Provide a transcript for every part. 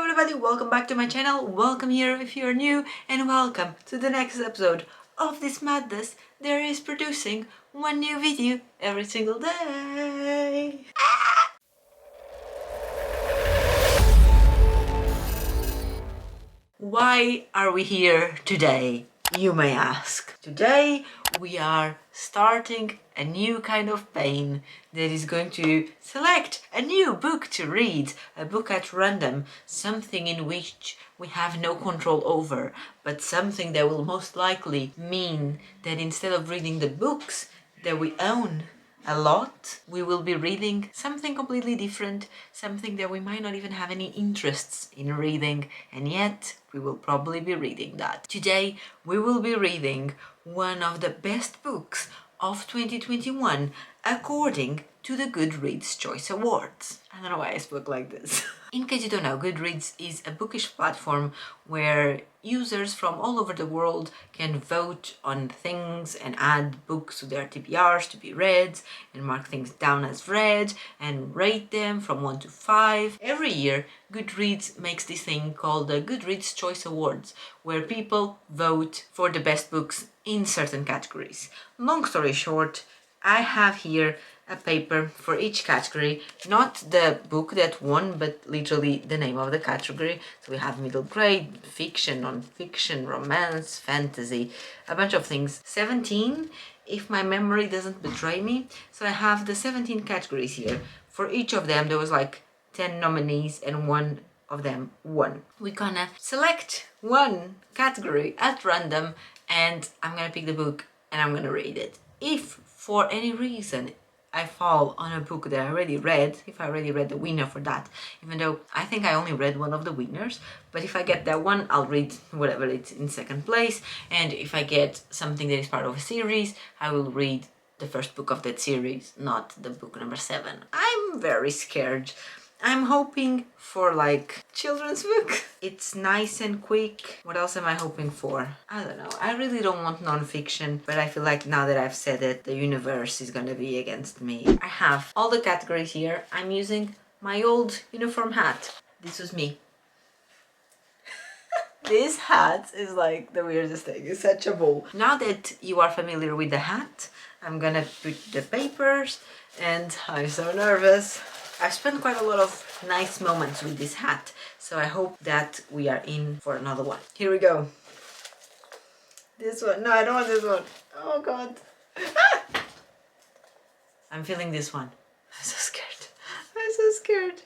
everybody, welcome back to my channel, welcome here if you're new, and welcome to the next episode of this madness. There is producing one new video every single day. Why are we here today, you may ask? Today we are starting a new kind of pain that is going to select a new book to read, a book at random, something in which we have no control over, but something that will most likely mean that instead of reading the books that we own a lot, we will be reading something completely different, something that we might not even have any interests in reading, and yet we will probably be reading that. Today we will be reading one of the best books of 2021 according to the Goodreads Choice Awards. I don't know why I spoke like this. In case you don't know, Goodreads is a bookish platform where users from all over the world can vote on things and add books to their TBRs to be read and mark things down as read and rate them from 1 to 5. Every year, Goodreads makes this thing called the Goodreads Choice Awards, where people vote for the best books in certain categories. Long story short, I have here a paper for each category, not the book that won, but literally the name of the category. So we have middle grade, fiction, non-fiction, romance, fantasy, a bunch of things. 17, if my memory doesn't betray me. So I have the 17 categories here. For each of them, there was like 10 nominees and one of them won. We're gonna select one category at random and I'm gonna pick the book and I'm gonna read it. If for any reason I fall on a book that I already read, if I already read the winner for that, even though I think I only read one of the winners, but if I get that one, I'll read whatever it's in second place, and if I get something that is part of a series, I will read the first book of that series, not the book number 7. I'm very scared. I'm hoping for like children's book. It's nice and quick. What else am I hoping for? I don't know. I really don't want non-fiction, but I feel like now that I've said it, the universe is gonna be against me. I have all the categories here. I'm using my old uniform hat. This was me. This hat is like the weirdest thing. It's such a ball. Now that you are familiar with the hat, I'm gonna put the papers and I'm so nervous. I've spent quite a lot of nice moments with this hat, so I hope that we are in for another one. Here we go. This one. No, I don't want this one. Oh god. I'm feeling this one. I'm so scared. I'm so scared.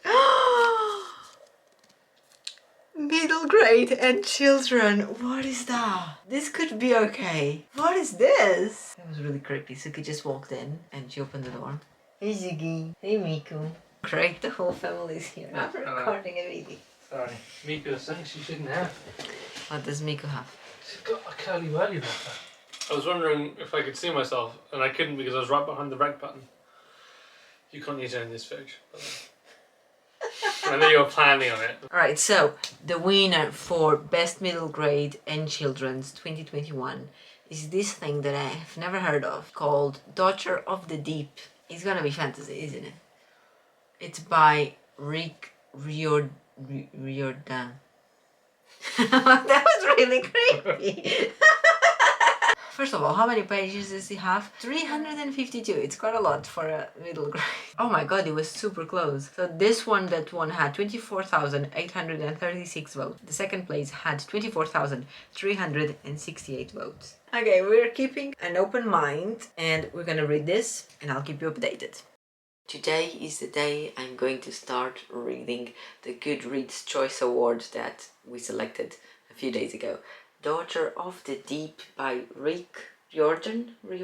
Middle grade and children. What is that? This could be okay. What is this? That was really creepy. Suki just walked in and she opened the door. Hey Ziggy. Hey Miku. Great, the whole family is here. I'm recording a video. Sorry, Miku has something she shouldn't have. What does Miku have? She's got a curly whirly button. I was wondering if I could see myself, and I couldn't because I was right behind the rec button. You can't use it in this picture. I know you were planning on it. Alright, so the winner for Best Middle Grade and Children's 2021 is this thing that I've never heard of called Daughter of the Deep. It's gonna be fantasy, isn't it? It's by Rick Riordan. That was really creepy. First of all, how many pages does he have? 352. It's quite a lot for a middle grade. Oh my god, it was super close. So this one, that one had 24,836 votes. The second place had 24,368 votes. Okay, we're keeping an open mind and we're gonna read this and I'll keep you updated. Today is the day I'm going to start reading the Goodreads Choice Award that we selected a few days ago. Daughter of the Deep by Rick Riordan? I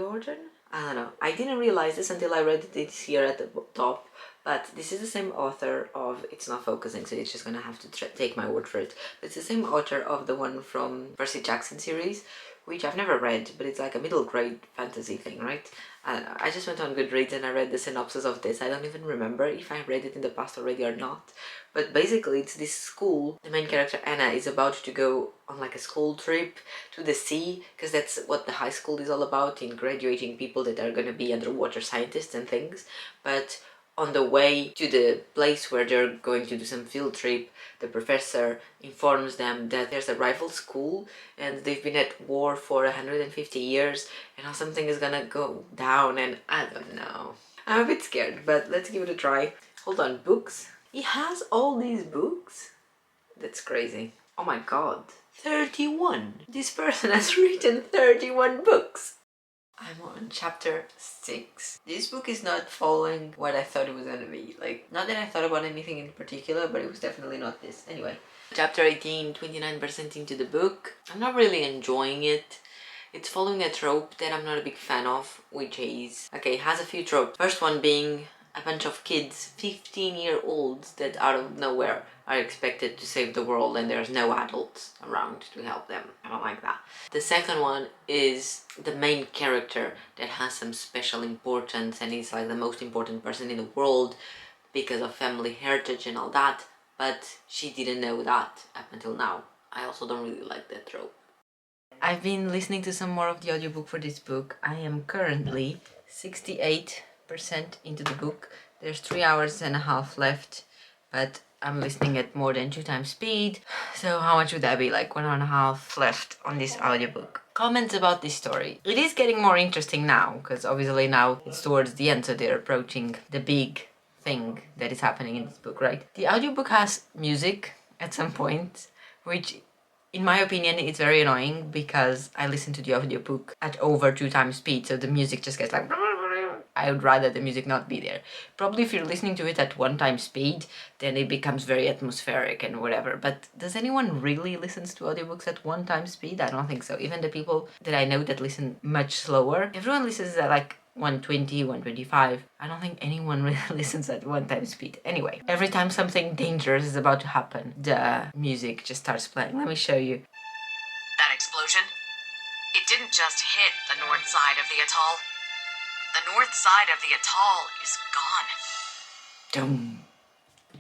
don't know. I didn't realize this until I read it here at the top, but this is the same author of, it's not focusing, so it's just gonna have to take my word for it. It's the same author of the one from Percy Jackson series, which I've never read, but it's like a middle grade fantasy thing, right? I don't know. I just went on Goodreads and I read the synopsis of this. I don't even remember if I read it in the past already or not. But basically it's this school. The main character Anna is about to go on like a school trip to the sea, because that's what the high school is all about, in graduating people that are going to be underwater scientists and things. But on the way to the place where they're going to do some field trip, the professor informs them that there's a rival school and they've been at war for 150 years and now something is gonna go down, and I don't know. I'm a bit scared, but let's give it a try. Hold on, books? He has all these books? That's crazy. Oh my god. 31! This person has written 31 books! I'm on chapter 6. This book is not following what I thought it was gonna be. Like, not that I thought about anything in particular, but it was definitely not this. Anyway. Chapter 18, 29% into the book. I'm not really enjoying it. It's following a trope that I'm not a big fan of, which is... Okay, it has a few tropes. First one being a bunch of kids, 15-year-olds, that out of nowhere are expected to save the world and there's no adults around to help them. I don't like that. The second one is the main character that has some special importance and is like the most important person in the world because of family heritage and all that, but she didn't know that up until now. I also don't really like that trope. I've been listening to some more of the audiobook for this book. I am currently 68% into the book. There's 3 hours and a half left, but I'm listening at more than 2 times speed. So how much would that be? Like 1.5 left on this audiobook. Comments about this story. It is getting more interesting now, because obviously now it's towards the end, so they're approaching the big thing that is happening in this book, right? The audiobook has music at some point, which in my opinion it's very annoying because I listen to the audiobook at over 2 times speed, so the music just gets like... I would rather the music not be there. Probably if you're listening to it at 1 time speed, then it becomes very atmospheric and whatever. But does anyone really listen to audiobooks at 1 time speed? I don't think so. Even the people that I know that listen much slower, everyone listens at like 120, 125. I don't think anyone really listens at 1 time speed. Anyway, every time something dangerous is about to happen, the music just starts playing. Let me show you. That explosion? It didn't just hit the north side of the atoll. The north side of the atoll is gone. Dum.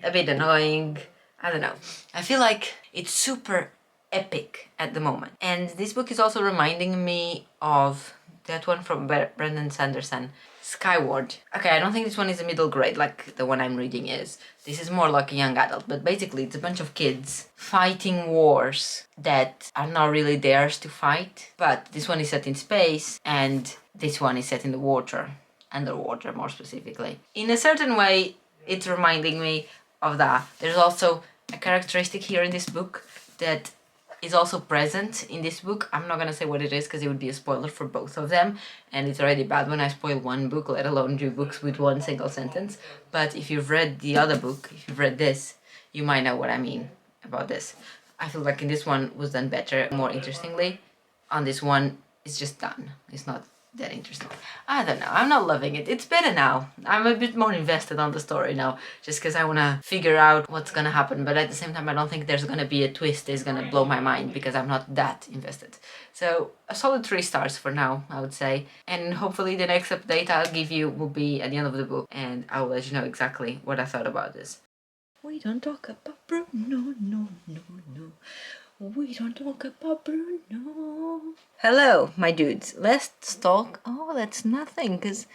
A bit annoying. I don't know. I feel like it's super epic at the moment. And this book is also reminding me of that one from Brandon Sanderson, Skyward. Okay, I don't think this one is a middle grade like the one I'm reading is. This is more like a young adult, but basically it's a bunch of kids fighting wars that are not really theirs to fight. But this one is set in space and this one is set in the water, underwater more specifically. In a certain way, it's reminding me of that. There's also a characteristic here in this book that is also present in this book. I'm not gonna say what it is because it would be a spoiler for both of them, and it's already bad when I spoil one book, let alone 2 books with 1 single sentence. But if you've read the other book, if you've read this, you might know what I mean about this. I feel like in this one was done better, more interestingly. On this one, it's just done. It's not that interesting. I don't know, I'm not loving it. It's better now. I'm a bit more invested on the story now, just because I want to figure out what's gonna happen, but at the same time I don't think there's gonna be a twist that's gonna blow my mind because I'm not that invested. So a solid 3 stars for now, I would say, and hopefully the next update I'll give you will be at the end of the book and I will let you know exactly what I thought about this. We don't talk about Bruno, no. We don't talk about Bruno. Hello, my dudes. Let's talk. Oh, that's nothing, because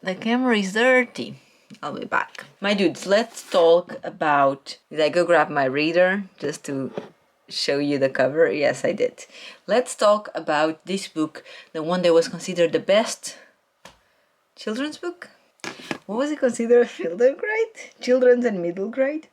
the camera is dirty. I'll be back. My dudes, let's talk about... Did I go grab my reader just to show you the cover? Yes, I did. Let's talk about this book, the one that was considered the best children's book? What was it considered? Middle grade? Children's and middle grade?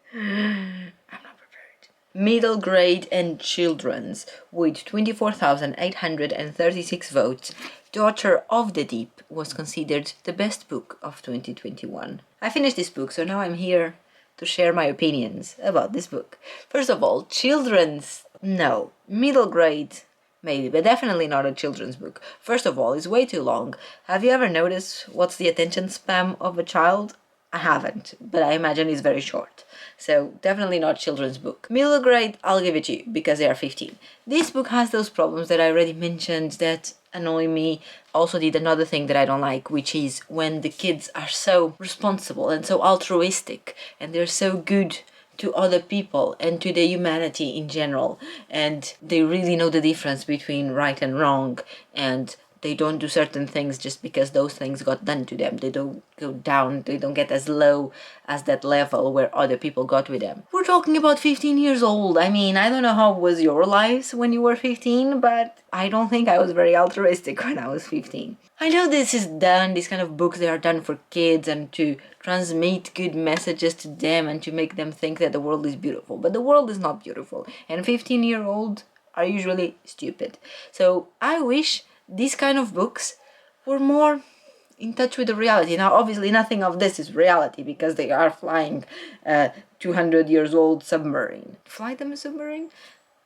Middle grade and children's, with 24,836 votes, Daughter of the Deep was considered the best book of 2021. I finished this book, so now I'm here to share my opinions about this book. First of all, children's, no. Middle grade, maybe, but definitely not a children's book. First of all, it's way too long. Have you ever noticed what's the attention span of a child? I haven't, but I imagine it's very short. So definitely not children's book. Middle grade, I'll give it to you because they are 15. This book has those problems that I already mentioned that annoy me. Also did another thing that I don't like, which is when the kids are so responsible and so altruistic and they're so good to other people and to the humanity in general, and they really know the difference between right and wrong and they don't do certain things just because those things got done to them. They don't go down, they don't get as low as that level where other people got with them. We're talking about 15 years old. I mean, I don't know how was your lives when you were 15, but I don't think I was very altruistic when I was 15. I know this is done, these kind of books, they are done for kids and to transmit good messages to them and to make them think that the world is beautiful. But the world is not beautiful, and 15-year-olds are usually stupid. So I wish these kind of books were more in touch with the reality. Now, obviously, nothing of this is reality because they are flying a 200 years old submarine. Fly them a submarine?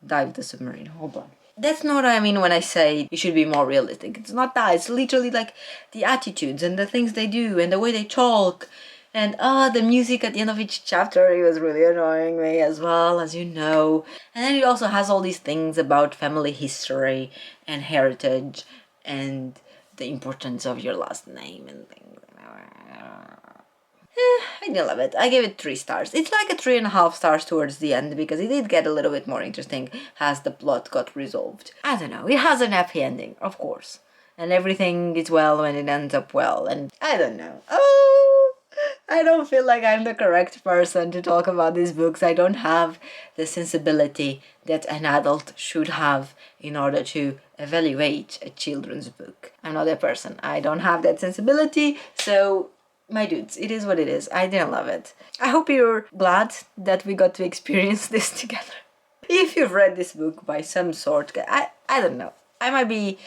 Dive the submarine. Hold on. That's not what I mean when I say you should be more realistic. It's not that. It's literally like the attitudes and the things they do and the way they talk. And the music at the end of each chapter, it was really annoying me as well, as you know. And then it also has all these things about family history and heritage and the importance of your last name and things. I didn't love it. I gave it 3 stars. It's like a 3.5 stars towards the end because it did get a little bit more interesting as the plot got resolved. I don't know. It has an happy ending, of course. And everything is well when it ends up well. And I don't know. Oh, I don't feel like I'm the correct person to talk about these books. I don't have the sensibility that an adult should have in order to evaluate a children's book. I'm not that person. I don't have that sensibility, so my dudes, it is what it is. I didn't love it. I hope you're glad that we got to experience this together. If you've read this book by some sort, I don't know. I might be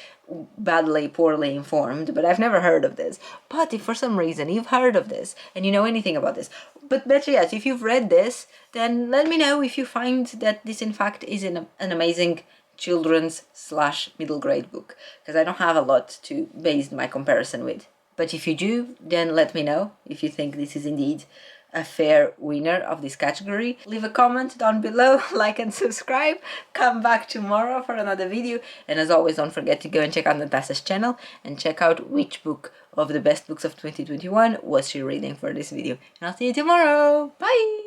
poorly informed, but I've never heard of this. But if for some reason you've heard of this and you know anything about this, but better yet, if you've read this, then let me know if you find that this in fact is an amazing children's / middle grade book, because I don't have a lot to base my comparison with. But if you do, then let me know if you think this is indeed a fair winner of this category. Leave a comment down below, like and subscribe. Come back tomorrow for another video. And as always, don't forget to go and check out Natasha's channel and check out which book of the best books of 2021 was she reading for this video. And I'll see you tomorrow. Bye!